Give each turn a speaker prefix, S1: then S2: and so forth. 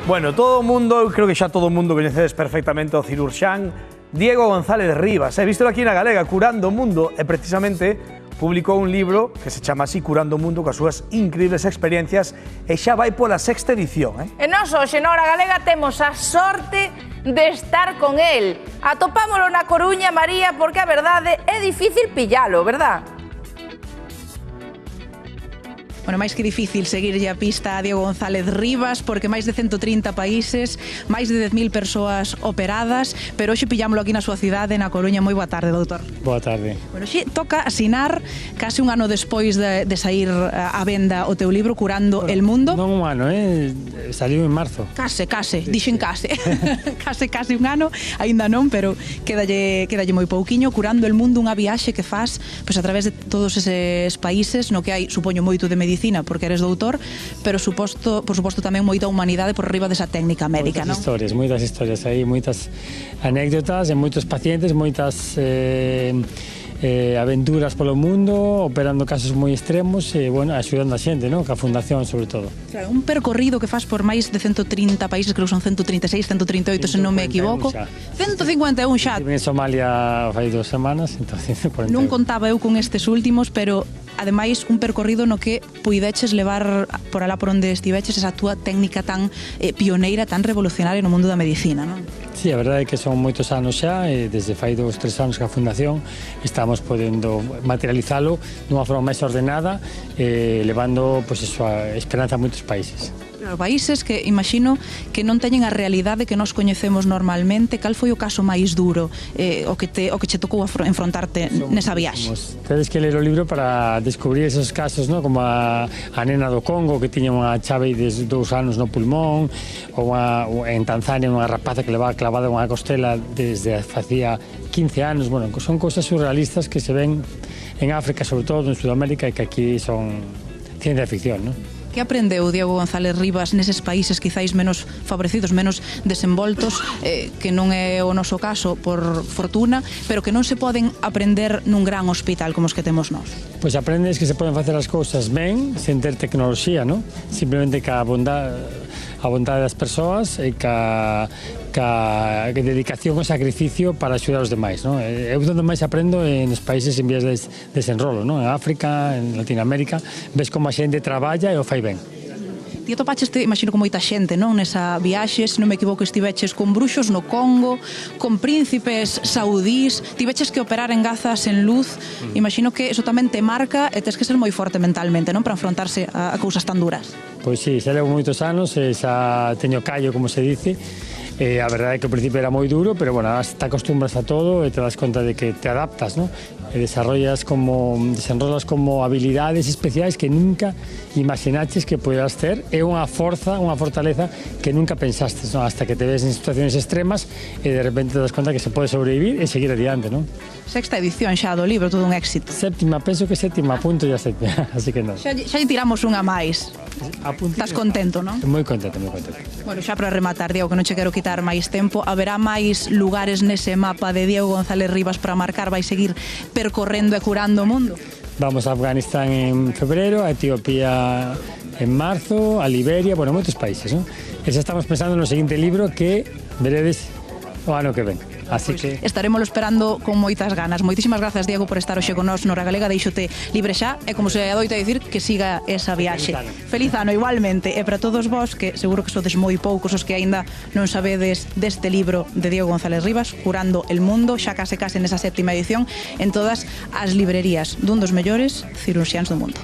S1: Bueno, todo o mundo, eu creo que xa todo o mundo coñecedes perfectamente o cirurxán Diego González Rivas. Vístelo aquí na Galega, Curando o Mundo, e precisamente publicou un libro que se chama así, Curando o Mundo, coas súas increíbles experiencias, e xa vai pola sexta edición.
S2: E nós hoxe na Hora Galega temos a sorte de estar con el. Atopámolo na Coruña, María, porque a verdade é difícil pillalo, verdad?
S3: Bueno, máis que difícil seguirlle a pista a Diego González Rivas, porque máis de 130 países, máis de 10.000 persoas operadas, pero hoxe pillámolo aquí na súa cidade, na Coruña. Moi boa tarde, doutor.
S4: Boa tarde.
S3: Bueno, hoxe toca asinar case un ano despois de sair a venda o teu libro, Curando el Mundo.
S4: Non un ano, saliu en marzo.
S3: Case, dixen case. case un ano, aínda non, pero quedalle moi pouquiño. Curando el Mundo, unha viaxe que faz pois, a través de todos eses países, no que hai, supoño, moito de medicina, porque eres doutor, pero por suposto tamén moita humanidade por riba desa técnica médica, non?
S4: Moitas historias aí, moitas anécdotas de moitos pacientes, moitas aventuras polo mundo, operando casos moi extremos e, bueno, axudando a xente, non? Que a Fundación, sobre todo.
S3: Claro, un percorrido que faz por máis de 130 países, creo que son 136, 138, se non me equivoco. 151 xa.
S4: Estive en Somalia fai 2 semanas, entón 141.
S3: Non contaba eu con estes últimos, pero ademais un percorrido no que puideches levar por alá por onde estiveches esa túa técnica tan pioneira, tan revolucionaria no mundo da medicina, non?
S4: Sí, a verdade é que son moitos anos xa, e desde fai 2, 3 anos que a Fundación estamos podendo materializalo dunha forma máis ordenada, levando pois, a esperanza a moitos países.
S3: Claro, países que imagino que non teñen a realidade que nós coñecemos normalmente. Cal foi o caso máis duro, o que che tocou enfrontarte nesa viaxe?
S4: Tedes que ler o libro para descubrir esos casos, ¿no? Como a nena do Congo que tiña unha chave de 2 anos no pulmón, ou en Tanzania unha rapaza que levaba clavada unha costela desde facía 15 anos. Bueno, son cousas surrealistas que se ven en África, sobre todo en Sudamérica, e que aquí son ciencia ficción, ¿no?
S3: Que aprendeu Diego González Rivas neses países quizáis menos favorecidos, menos desenvoltos, que non é o noso caso por fortuna, pero que non se poden aprender nun gran hospital como os que temos nós?
S4: Pois aprendes que se poden facer as cousas ben, sen ter tecnoloxía, ¿no? Simplemente ca bondade das persoas e ca dedicación e sacrificio para axudar os demais, ¿no? Eu onde máis aprendo nos países en vías de desenrolo, ¿no? En África, en Latinoamérica, ves como a xente traballa e o fai ben.
S3: Ti atopaches, imagino, con moita xente, non? Nesa viaxe, se non me equivoco, estiveches con bruxos no Congo, con príncipes saudís, tiveches que operar en gazas en luz. Imagino que eso tamén te marca e tes que ser moi forte mentalmente, non? Para enfrontarse a cousas tan duras.
S4: Pois sí, xa levo moitos anos, xa teño callo, como se dice. A verdade é que ao principio era moi duro, pero bueno, te acostumbras a todo e te das conta de que te adaptas, ¿no? E desenrollas como habilidades especiais que nunca imaginaches que poderas ter. É unha fortaleza que nunca pensastes, ¿no? Hasta que te ves en situacións extremas e de repente te das conta que se pode sobrevivir e seguir adiante, ¿no?
S3: Sexta edición xa do libro, todo un éxito.
S4: Séptima, penso que séptima, apunto ya séptima, así que non.
S3: Xa lle tiramos unha máis. Estás contento, non?
S4: Moi contento, moi contento.
S3: Bueno, xa para rematar, Diego, que non che quero quitar máis tempo, haberá máis lugares nese mapa de Diego González Rivas para marcar? Vai seguir percorrendo e curando o mundo?
S4: Vamos a Afganistán en febrero, a Etiopía en marzo, a Liberia, bueno, moitos países, non? E xa estamos pensando no seguinte libro que veredes o ano que ven. Así que
S3: estaremos esperando con moitas ganas. Moitísimas grazas, Diego, por estar hoxe con nós no Hora Galega. Deixote libre xa e, como se adoita dicir, que siga esa viaxe. Feliz ano igualmente. E para todos vós, que seguro que sodes moi poucos os que aínda non sabedes deste libro de Diego González Rivas, Curando el Mundo, xa case nesa 7ª edición en todas as librerías dun dos mellores cirurxiáns do mundo.